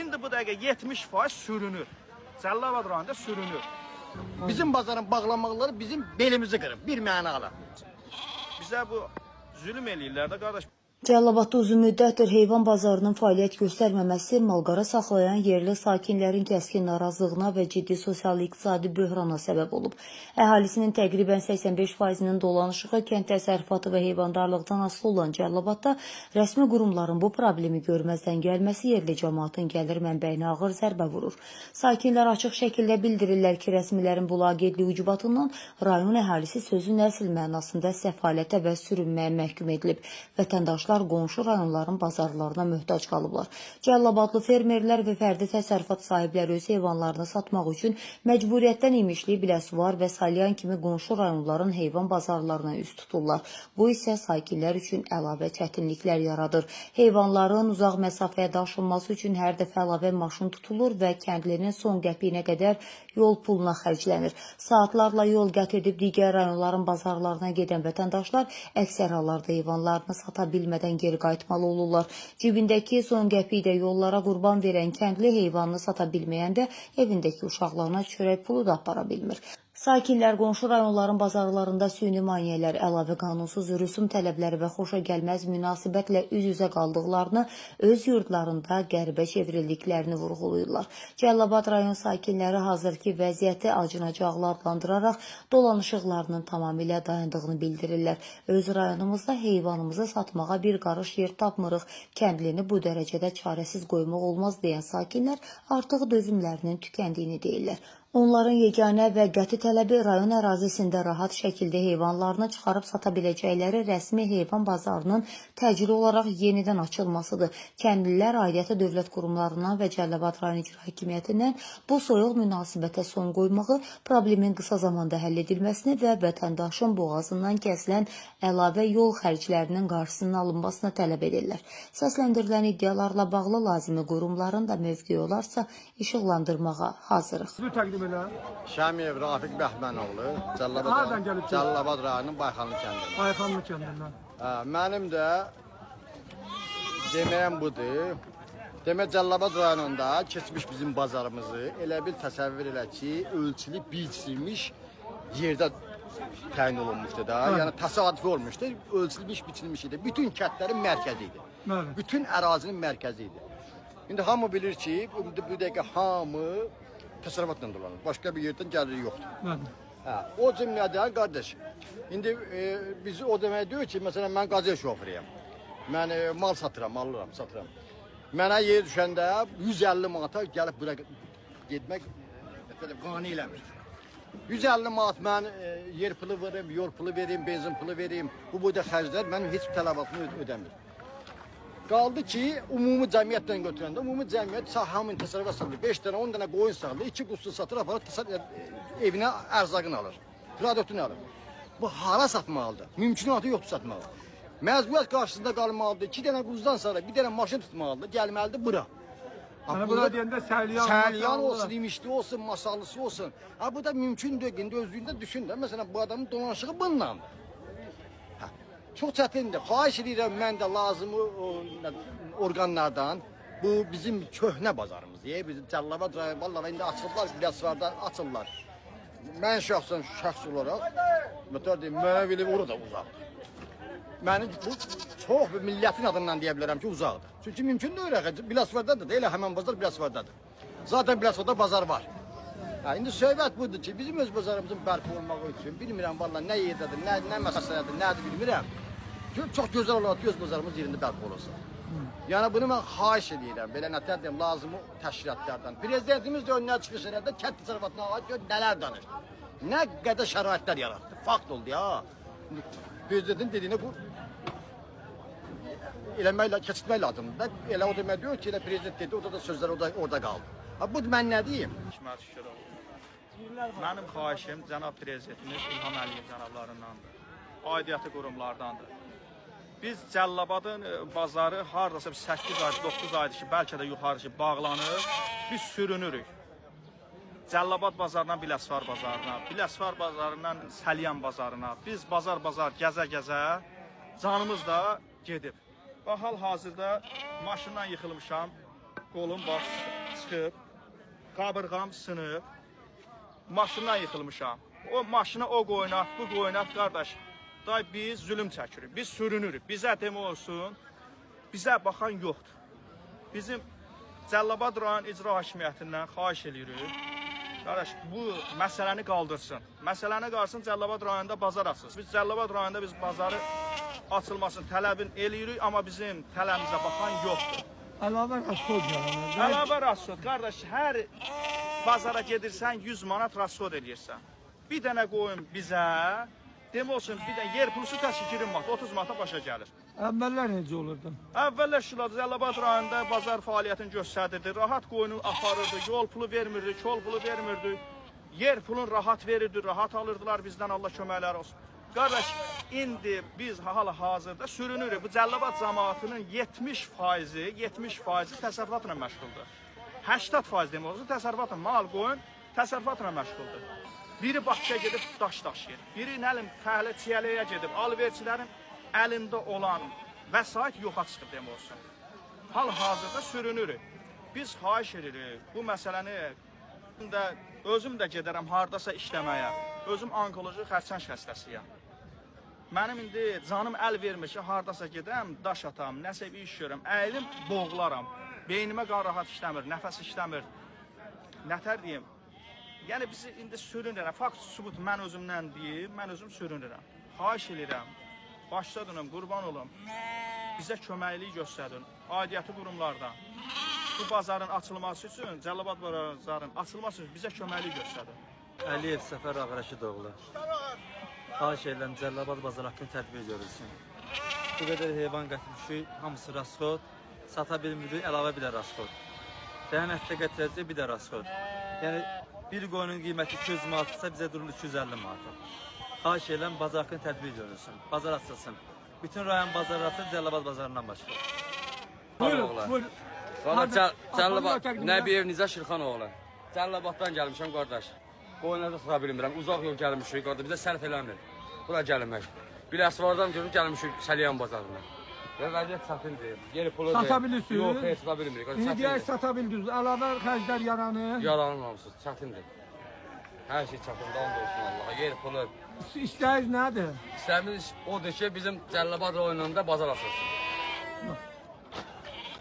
İndi bu dəqiqə 70% sürünür. Cəlilabad rayonunda sürünür. Bizim bazarın bağlanmaları bizim belimizi qırıb, bir məna alır. Bizə bu zülm eləyirlər də qardaş. Cəlilabadda uzun müddətdir heyvan bazarının fəaliyyət göstərməməsi malqara saxlayan yerli sakinlərin kəskin narazılığına və ciddi sosial-iqtisadi böhrana səbəb olub. Əhalisinin təqribən 85%-nin dolanışığı kənd təsərrüfatı və heyvandarlıqdan asılı olan Cəlilabadda rəsmi qurumların bu problemi görməzdən gəlməsi yerli cəmaatın gəlir mənbəyinə ağır zərbə vurur. Sakinlər açıq şəkildə bildirirlər ki, rəsmilərin bu laqeydlik ucbatından rayon əhalisi sözün əsl mənasında səfalətə və sürünməyə məhkum edilib. Vətəndaşlar qonşu rayonların bazarlarına möhtac qalıblar. Cəlilabadlı fermerlər və fərdi təsərrüfat sahibləri öz heyvanlarını satmaq üçün məcburiyyətdən imişli Biləsuvar və Salyan kimi qonşu rayonların heyvan bazarlarına üst tuturlar. Bu isə sakinlər üçün əlavə çətinliklər yaradır. Heyvanların uzaq məsafəyə daşınması üçün hər dəfə əlavə maşın tutulur və kəndlinin son qəpiyinə qədər yol puluna xərclənir. Saatlarla yol qət edib digər rayonların bazarlarına gedən vətəndaşlar əksər hallarda heyvanlarını sata bilmədən geri qayıtmalı olurlar. Cibindəki son qəpiyi də yollara qurban verən kəndli heyvanını sata bilməyəndə evindəki uşaqlarına çörək pulu da apara bilmir. Sakinlər qonşu rayonların bazarlarında süni maneələr, əlavə qanunsuz rüsum tələbləri və xoşagəlməz münasibətlə üz-üzə qaldıqlarını, öz yurdlarında qəribə çevrildiklərini vurğulayırlar. Cəlilabad rayon sakinləri hazırki vəziyyəti acınacaqlı adlandıraraq dolanışıqlarının tamamilə dayandığını bildirirlər. Öz rayonumuzda heyvanımızı satmağa bir qarış yer tapmırıq, kəndlini bu dərəcədə çarəsiz qoymaq olmaz deyən sakinlər artıq dözümlərinin tükəndiyini deyirlər. Onların yeganə və qəti tələbi rayon ərazisində rahat şəkildə heyvanlarını çıxarıb sata biləcəkləri rəsmi heyvan bazarının təcili olaraq yenidən açılmasıdır. Kəndlilər aidiyyatı dövlət qurumlarından və Cəlilabad rayon icra hakimiyyətindən bu soyuq münasibətə son qoymağı, problemin qısa zamanda həll edilməsini və vətəndaşın boğazından kəsilən əlavə yol xərclərinin qarşısının alınmasını tələb edirlər. Səsləndirilən iddialarla bağlı lazımi qurumların da mövqeyi olarsa işıqlandırmağa hazırıq. Şəmiyev Rafiq Bəhmənoğlu, Cəlilabad rayonunun Bayxanlı kəndindən. Bayxanlı kəndindən. Mənim də deməyəm budur. Demək Cəlilabad rayonunda keçmiş bizim bazarımızı elə bir təsəvvür elə ki, ölçülü biçilmiş yerdə təyin olunmuşdu da. Yəni təsadüfi olmuşdu, ölçülmüş, biçilmiş idi. Bütün kəndlərin mərkəzi idi. Bütün ərazinin mərkəzi idi. İndi hamı bilir ki, bu dəqiqə hamı təsərrüfatla dolanır. Başqa bir yerdən gəliri yoxdur. O cümlədən qardaş, indi biz o demək deyir ki, məsələn mən qazı şoförüyəm. Mən mal satıram, alıram, satıram. Mənə yer düşəndə 150 manata gəlib bura getmək qane eləmir. 150 manat mən yer pulu verim, yol pulu verim, benzin pulu verim. Bu boyda xərclər mənim heç bir tələbatımı ödəmir. Qaldı ki, ümumi cəmiyyətdən götürəndə, ümumi cəmiyyət hamının təsərrüfat satılır. 5 dənə, 10 dənə qoyun satılır, 2 qustu satır, aparır, evinə ərzaqını alır, produktunu alır. Bu hara satmalıdır? Mümkünatı yoxdur satmalı. Məcburiyyət qarşısında qalmalıdır, 2 dənə quzudan sonra bir dənə maşın tutmalıdır, gəlməlidir bura. Bura deyəndə səlyan olsun, imişli olsun, masallısı olsun. Bu da mümkün deyil, indi özlüyündə düşün də, məsələn, bu adamın dolanışığı bununlandır. Çox çətindir. Xahiş edirəm mən də lazımı orqanlardan bu bizim köhnə bazarımız. Bizim Cəlilabad rayon vallahi indi açıldılar, Biləsuvarda açırlar. Mən şəxs olaraq mənə belə orada uzaqdır. Mənim bu çox bir millətin adından deyə bilərəm ki, uzaqdır. Çünki mümkün deyil, Biləsuvardadır da, elə həmin bazar Biləsuvardadır. Zaten Biləsuvarda bazar var. İndi söhbət budur ki, bizim öz bazarımızın bərpa olmağı üçün bilmirəm vallahi nə yerdədir, nə məsələdir, nədir bilmirəm. Çox gözəl olaraq göz bazarımız yerində bərpa olursa. Yəni bunu mən xahiş edirəm, belə nətər deyim, lazımı təşkilatlardan. Prezidentimiz də önünə çıxış elədi, kənd təsərrüfatına aid nələr danışdı. Nə qədər şəraitlər yaratdı, fakt oldu ya. Prezidentin dediyinə bu eləməklə, keçitmək lazımdır. Elə o demək deyir ki, elə prezident dedi, orada da sözlər orada qaldı. Bu mən nə deyim? Mənim xahişim cənab prezidentimiz İlham Əliyev cənablarındandır, aidiyyatı qurumlardandır. Biz Cəlilabadın bazarı haradasa 8 ay, 9 aydır ki, bəlkə də yuxarı ki, bağlanır, biz sürünürük. Cəlilabad bazarından Biləsuvar bazarına, Biləsuvar bazarından Salyan bazarına, biz bazar gəzə-gəzə canımız da gedib. Hal-hazırda maşından yıxılmışam, qolum baş. çıxıb, qabırğam sınıb, maşından yıxılmışam. O maşına o qoynat, bu qoynat, qardaş. Day biz zülüm çəkirik, biz sürünürük. Bizə demə olsun, bizə baxan yoxdur. Bizim Cəlilabad rayon icra hakimiyyətindən xahiş edirik. Qardaş, bu məsələni qaldırsın. Məsələni qaldırsın, Cəlilabad rayonunda bazar açılsın. Biz Cəlilabad rayonunda biz bazarı açılmasını tələbin eləyirik, amma bizim tələbimizə baxan yoxdur. Əlavə rasxod yaranır. Əlavə rasxod, qardaş, hər bazara gedirsən 100 manat rasxod eləyirsən. Bir dənə qoyun bizə, demə olsun, bir dənə yer pulusu təşkil 20 manat, 30 manata başa gəlir. Əvvəllər necə olurdu? Əvvəllər Şilad, Cəlilabad rayonunda bazar fəaliyyətini göstərirdi, rahat qoyunu aparırdı, yol pulu vermirdi, kol pulu vermirdi, yer pulunu rahat verirdi, rahat alırdılar bizdən, Allah köməkləri olsun. Qardaş, indi biz hal-hazırda sürünürük. Bu Cəlilabad cəmaatının 70% təsərrüfatla məşğuldur. 80% demək olsun, təsərrüfatla, mal, qoyun təsərrüfatla məşğuldur. Biri Bakıya gedib daş daşıyır, biri nəlim fəhlə çiyələyə gedib, alverçilərin əlində olan vəsait yoxa çıxıb demək olsun. Hal-hazırda sürünürük. Biz xahiş edirik bu məsələni, özüm də gedərəm hardasa işləməyə. Özüm onkoloji xərçəng xəstəsiyəm. Mənim indi canım əl vermir ki, hardasa gedəm, daş atam, nəsə bir iş görəm, əyilim, boğularam. Beynimə qan rahat işləmir, nəfəs işləmir. Nətər deyim? Yəni bizi indi sürünürəm. Fakt sübut mən özümdən deyim, mən özüm sürünürəm. Xahiş edirəm, başda dönüm, qurban olum. Bizə köməklik göstərin, aidiyyəti qurumlardan. Bu bazarın açılması üçün, Cəlilabad bazarının açılması üçün bizə köməklik göstərin. Əliyev Səfər Ağrəşidoğlu. Xahiş edirəm Cəlilabad bazarı haqqında tədbir görülsün. Bu qədər heyvan gətirmişik, hamısı rasxod. Sata bilmirik, əlavə bir də rasxod. Gələn həftə gətirəcək bir də rasxod. Yəni bir qoyunun qiyməti 200 manatsa bizə durur 250 manat. Xahiş edirəm bazar haqqında tədbir görülsün. Bazar açılsın. Bütün rayon bazarı açılır, Cəlilabad bazarından başqa. Buyurun, buyurun. Valla Cəlilabad, Hadi, Nəbiyev Nizə Şirxanoğlu. Cəlilabaddan gəlmişəm qardaş. Qoyunları da tuta bilmirəm, uzaq yol gəlmişik qardaş, bizə sərf eləmir. Bura gəlmək. Bir əsvardan görüb gəlmişik Səliyan bazarına. Və vəziyyət çətindir. Yeri pulu Sata bilirsiniz? Yox, heç tuta bilmirik. İndi deyək sata bildiniz, əlavə xərclər yaranır. Yalanılmamışsınız, çətindir. Hər şey çətindir, and olsun Allaha. Yer pulu. İstəyiz nədir? İstəyimiz odur ki, bizim Cəlilabad rayonunda bazar açılsın.